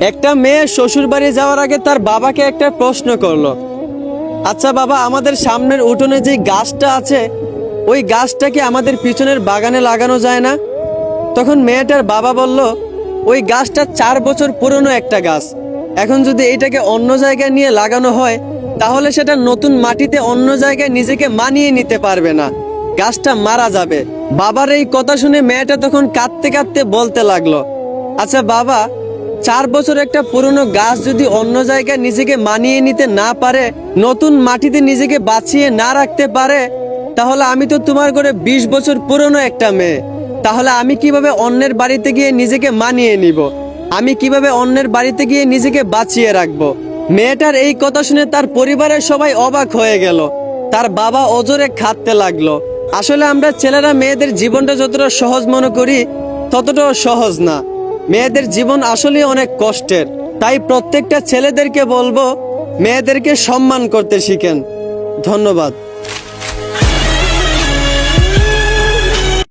একটা মেয়ে শ্বশুর বাড়ি যাওয়ার আগে তার বাবাকে একটা প্রশ্ন করলো, আচ্ছা বাবা, আমাদের সামনের উঠোনে যে গাছটা আছে ওই গাছটা কি আমাদের পিছনের বাগানে লাগানো যায় না? তখন মেয়েটার বাবা বলল, ওই গাছটা 4 বছর পুরনো একটা গাছ। এখন যদি এটাকে অন্য জায়গায় নিয়ে লাগানো হয় তাহলে সেটা নতুন মাটিতে অন্য জায়গায় নিজেকে মানিয়ে নিতে পারবে না, গাছটা মারা যাবে। বাবার এই কথা শুনে মেয়েটা তখন কাঁদতে কাঁদতে বলতে লাগলো, আচ্ছা বাবা, 4 বছর একটা পুরনো গাছ যদি অন্য জায়গায় নিজেকে মানিয়ে নিতে না পারে, নতুন মাটিতে নিজেকে বাঁচিয়ে না রাখতে পারে, তাহলে আমি তো তোমার ঘরে 20 বছর পুরনো একটা মেয়ে। তাহলে আমি কিভাবে অন্যের বাড়িতে গিয়ে নিজেকে মানিয়ে নিব? আমি কিভাবে অন্যের বাড়িতে গিয়ে নিজেকে বাঁচিয়ে রাখবো? মেয়েটার এই কথা শুনে তার পরিবারের সবাই অবাক হয়ে গেল। তার বাবা অজরে খাটতে লাগলো। আসলে আমরা ছেলেরা মেয়েদের জীবনটা যতটা সহজ মনে করি ততটাও সহজ না। মেয়েদের জীবন আসলে অনেক কষ্টের। তাই প্রত্যেকটা ছেলেদেরকে বলবো, মেয়েদেরকে সম্মান করতে শিখেন। ধন্যবাদ।